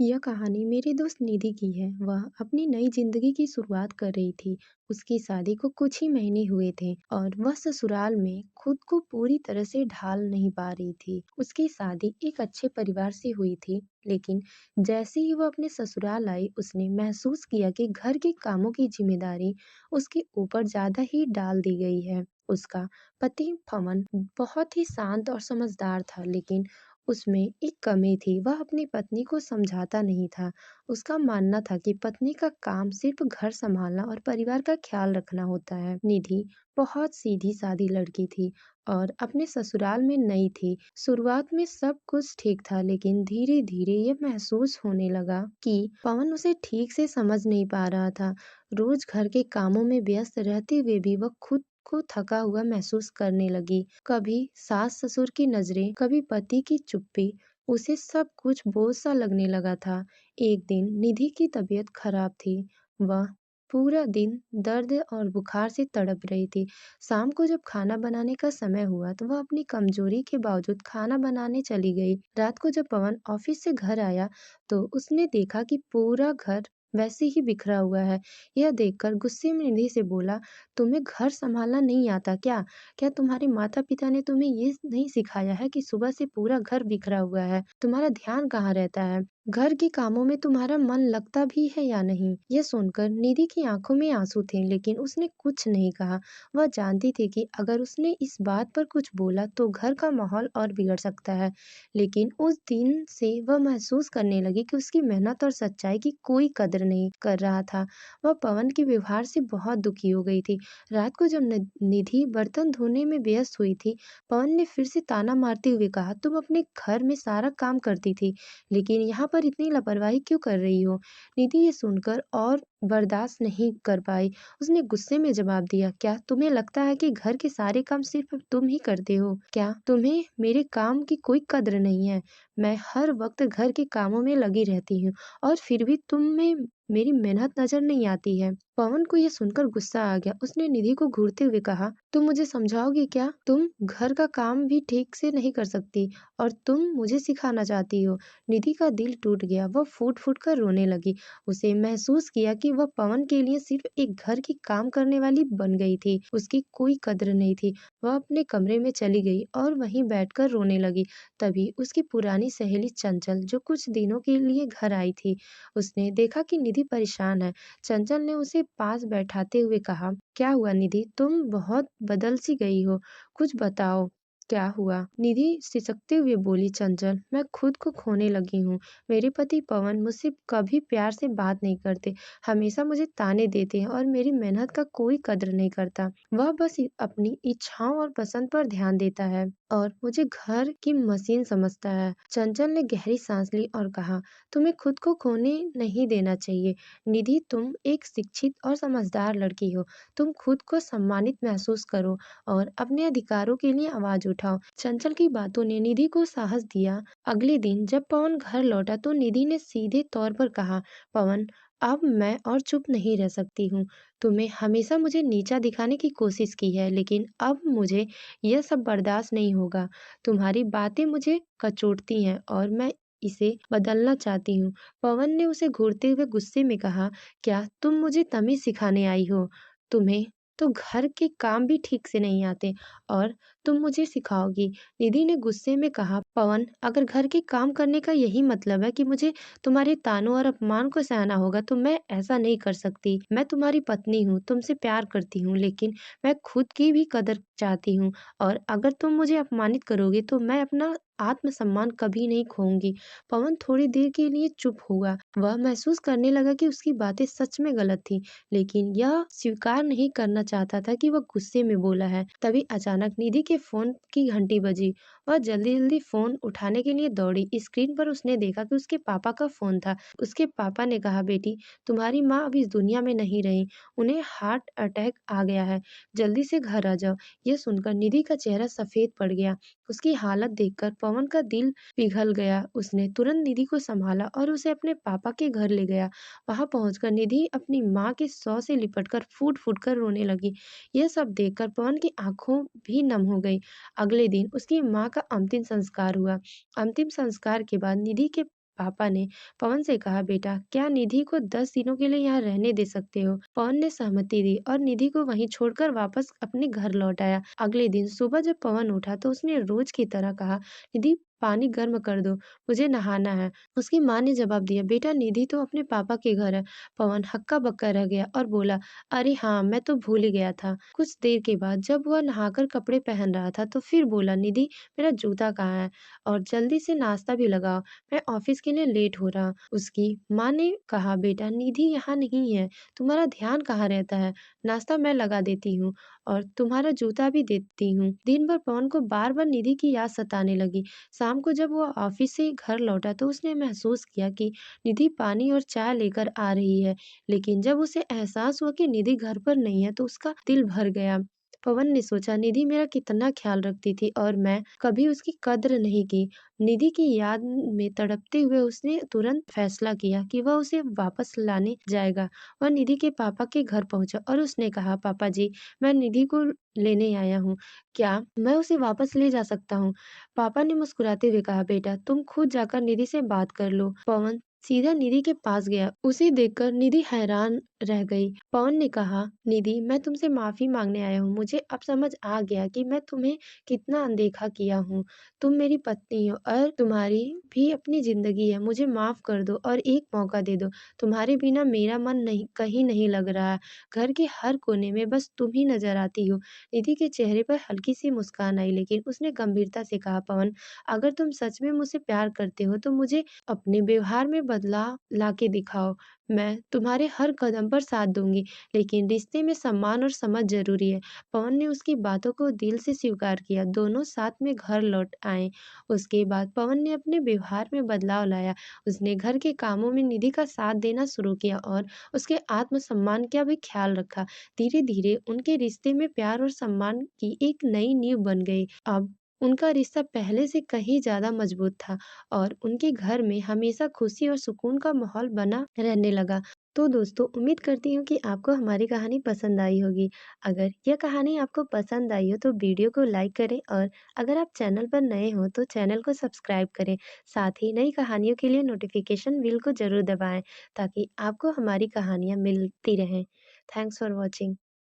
यह कहानी मेरी दोस्त निधि की है। वह अपनी नई जिंदगी की शुरुआत कर रही थी। उसकी शादी को कुछ ही महीने हुए थे और वह ससुराल में खुद को पूरी तरह से ढाल नहीं पा रही थी। उसकी शादी एक अच्छे परिवार से हुई थी, लेकिन जैसे ही वह अपने ससुराल आई, उसने महसूस किया कि घर के कामों की जिम्मेदारी उसके ऊपर ज्यादा ही डाल दी गई है। उसका पति पवन बहुत ही शांत और समझदार था, लेकिन उसमें एक कमी थी, वह अपनी पत्नी को समझाता नहीं था। उसका मानना था कि पत्नी का काम सिर्फ घर संभालना और परिवार का ख्याल रखना होता है। निधि बहुत सीधी-सादी लड़की थी और अपने ससुराल में नई थी। शुरुआत में सब कुछ ठीक था, लेकिन धीरे-धीरे ये महसूस होने लगा कि पवन उसे ठीक से समझ नहीं पा रहा था। रोज घर के कामों में व्यस्त रहते हुए भी वह खुद को थका हुआ महसूस करने लगी। कभी सास-ससुर की नजरें, कभी पति की चुप्पी, उसे सब कुछ बोझ सा लगने लगा था। एक दिन निधि की तबीयत खराब थी। वह पूरा दिन दर्द और बुखार से तड़प रही थी। शाम को जब खाना बनाने का समय हुआ, तो वह अपनी कमजोरी के बावजूद खाना बनाने चली गई। रात को जब पवन ऑफिस से घर आया, तो उसने देखा कि पूरा घर वैसे ही बिखरा हुआ है। यह देखकर गुस्से में निधि से बोला, तुम्हें घर संभालना नहीं आता क्या? क्या तुम्हारे माता-पिता ने तुम्हें ये नहीं सिखाया है कि सुबह से पूरा घर बिखरा हुआ है? तुम्हारा ध्यान कहाँ रहता है? घर के कामों में तुम्हारा मन लगता भी है या नहीं? ये सुनकर निधि की आंखों में आंसू थे, लेकिन उसने कुछ नहीं कहा। वह जानती थी कि अगर उसने इस बात पर कुछ बोला तो घर का माहौल और बिगड़ सकता है। लेकिन उस दिन से वह महसूस करने लगी कि उसकी मेहनत और सच्चाई की कोई कदर नहीं कर रहा था। वह पवन के व्यवहार से बहुत दुखी हो गई थी। रात को जब निधि बर्तन धोने में व्यस्त हुई थी, पवन ने फिर से ताना मारते हुए कहा, तुम अपने घर में सारा काम करती थी, लेकिन यहाँ पर इतनी लापरवाही क्यों कर रही हो? निधि ये सुनकर और बर्दाश्त नहीं कर पाई। उसने गुस्से में जवाब दिया, क्या तुम्हें लगता है कि घर के सारे काम सिर्फ तुम ही करते हो? क्या तुम्हें मेरे काम की कोई कद्र नहीं है? मैं हर वक्त घर के कामों में लगी रहती हूँ और फिर भी तुम में मेरी मेहनत नजर नहीं आती है। पवन को यह सुनकर गुस्सा आ गया। उसने निधि को घूरते हुए कहा, तुम मुझे समझाओगी क्या? तुम घर का काम भी ठीक से नहीं कर सकती और तुम मुझे सिखाना चाहती हो? निधि का दिल टूट गया। वह फूट-फूट कर रोने लगी। उसे महसूस किया कि वह पवन के लिए सिर्फ एक घर की काम करने वाली बन गई थी। उसकी कोई कद्र नहीं थी। वह अपने कमरे में चली गई और वहीं बैठकर रोने लगी। तभी उसकी पुरानी सहेली चंचल, जो कुछ दिनों के लिए घर आई थी, उसने देखा कि निधि परेशान है। चंचल ने उसे पास बैठाते हुए कहा, क्या हुआ निधि? तुम बहुत बदल सी गई हो। कुछ बताओ, क्या हुआ? निधि सिसकते हुए बोली, चंचल, मैं खुद को खोने लगी हूँ। मेरे पति पवन मुझसे कभी प्यार से बात नहीं करते। हमेशा मुझे ताने देते हैं और मेरी मेहनत का कोई कद्र नहीं करता। वह बस अपनी इच्छाओं और पसंद पर ध्यान देता है और मुझे घर की मशीन समझता है। चंचल ने गहरी सांस ली और कहा, तुम्हें खुद को खोने नहीं देना चाहिए। निधि, तुम एक शिक्षित और समझदार लड़की हो। तुम खुद को सम्मानित महसूस करो और अपने अधिकारों के लिए आवाज उठाओ। चंचल की बातों ने निधि को साहस दिया। अगले दिन जब पवन घर लौटा, तो निधि ने सीधे तौर पर कहा, पवन, अब मैं और चुप नहीं रह सकती हूँ। तुम्हें हमेशा मुझे नीचा दिखाने की कोशिश की है, लेकिन अब मुझे यह सब बर्दाश्त नहीं होगा। तुम्हारी बातें मुझे कचोटती हैं और मैं इसे बदलना चाहती हूँ। पवन ने उसे घूरते हुए गुस्से में कहा, क्या तुम मुझे तमीज सिखाने आई हो? तुम्हें तो घर के काम भी ठीक से नहीं आते और तुम मुझे सिखाओगी? निधि ने गुस्से में कहा, पवन, अगर घर के काम करने का यही मतलब है कि मुझे तुम्हारे तानों और अपमान को सहना होगा, तो मैं ऐसा नहीं कर सकती। मैं तुम्हारी पत्नी हूँ, तुमसे प्यार करती हूँ, लेकिन मैं खुद की भी कदर चाहती हूँ और अगर तुम मुझे अपमानित करोगे, तो मैं अपना आत्मसम्मान कभी नहीं खोऊंगी। पवन थोड़ी देर के लिए चुप हुआ। वह महसूस करने लगा कि उसकी बातें सच में गलत थी, लेकिन यह स्वीकार नहीं करना चाहता था कि वह गुस्से में बोला है। तभी अचानक निधि के फोन की घंटी बजी। वह जल्दी जल्दी फोन उठाने के लिए दौड़ी। स्क्रीन पर उसने देखा कि उसके पापा का फोन था। उसके पापा ने कहा, बेटी, तुम्हारी माँ अब इस दुनिया में नहीं रही। उन्हें हार्ट अटैक आ गया है। जल्दी से घर आ जाओ। यह सुनकर निधि का चेहरा सफेद पड़ गया। उसकी हालत देखकर पवन का दिल पिघल गया। उसने तुरंत निधि को संभाला और उसे अपने पापा के घर ले गया। वहां पहुंचकर निधि अपनी माँ के सौ से लिपटकर फूट फूट कर रोने लगी। यह सब देखकर पवन की आंखों भी नम हो गई। अगले दिन उसकी माँ का अंतिम संस्कार हुआ। अंतिम संस्कार के बाद निधि के पापा ने पवन से कहा, बेटा क्या निधि को 10 दिनों के लिए यहाँ रहने दे सकते हो? पवन ने सहमति दी और निधि को वहीं छोड़कर वापस अपने घर लौट आया। अगले दिन सुबह जब पवन उठा तो उसने रोज की तरह कहा, निधि पानी गर्म कर दो, मुझे नहाना है। उसकी माँ ने जवाब दिया, बेटा निधि तो अपने पापा के घर है। पवन हक्का बक्का रह गया और बोला, अरे हाँ, मैं तो भूल ही गया था। कुछ देर के बाद जब वह नहाकर कपड़े पहन रहा था तो फिर बोला, निधि मेरा जूता कहाँ है? और जल्दी से नाश्ता भी लगाओ, मैं ऑफिस के लिए लेट हो रहा। उसकी माँ ने कहा, बेटा निधि यहाँ नहीं है, तुम्हारा ध्यान कहाँ रहता है? नाश्ता मैं लगा देती हूँ और तुम्हारा जूता भी देती हूँ। दिन भर पवन को बार बार निधि की याद सताने लगी। शाम को जब वो ऑफिस से घर लौटा तो उसने महसूस किया कि निधि पानी और चाय लेकर आ रही है, लेकिन जब उसे एहसास हुआ कि निधि घर पर नहीं है तो उसका दिल भर गया। पवन ने सोचा, निधि मेरा कितना ख्याल रखती थी और मैं कभी उसकी कद्र नहीं की। निधि की याद में तड़पते हुए उसने तुरंत फैसला किया कि वह उसे वापस लाने जाएगा। वह निधि के पापा के घर पहुंचा और उसने कहा, पापा जी, मैं निधि को लेने आया हूँ, क्या मैं उसे वापस ले जा सकता हूँ? पापा ने मुस्कुराते हुए कहा, बेटा तुम खुद जाकर निधि से बात कर लो। पवन सीधा निधि के पास गया। उसे देखकर निधि हैरान रह गई। पवन ने कहा, निधि मैं तुमसे माफी मांगने आया हूँ। मुझे अब समझ आ गया कि मैं तुम्हें कितना अनदेखा किया हूँ। तुम मेरी पत्नी हो और तुम्हारी भी अपनी जिंदगी है। मुझे माफ कर दो और एक मौका दे दो। तुम्हारे बिना मेरा मन नहीं कहीं नहीं लग रहा है। घर के हर कोने में बस तुम ही नजर आती हो। निधि के चेहरे पर हल्की सी मुस्कान आई, लेकिन उसने गंभीरता से कहा, पवन अगर तुम सच में मुझसे प्यार करते हो तो मुझे अपने व्यवहार में बदलाव लाके दिखाओ। मैं तुम्हारे हर कदम पर साथ दूंगी, लेकिन रिश्ते में सम्मान और समझ जरूरी है। पवन ने उसकी बातों को दिल से स्वीकार किया। दोनों साथ में घर लौट आए। उसके बाद पवन ने अपने व्यवहार में बदलाव लाया। उसने घर के कामों में निधि का साथ देना शुरू किया और उसके आत्मसम्मान का भी ख्याल रखा। धीरे धीरे उनके रिश्ते में प्यार और सम्मान की एक नई नींव बन गई। अब उनका रिश्ता पहले से कहीं ज्यादा मजबूत था और उनके घर में हमेशा खुशी और सुकून का माहौल बना रहने लगा। तो दोस्तों, उम्मीद करती हूँ कि आपको हमारी कहानी पसंद आई होगी। अगर यह कहानी आपको पसंद आई हो तो वीडियो को लाइक करें और अगर आप चैनल पर नए हो तो चैनल को सब्सक्राइब करें। साथ ही नई कहानियों के लिए नोटिफिकेशन बिल को जरूर दबाएं ताकि आपको हमारी कहानियाँ मिलती रहें। Thanks for watching.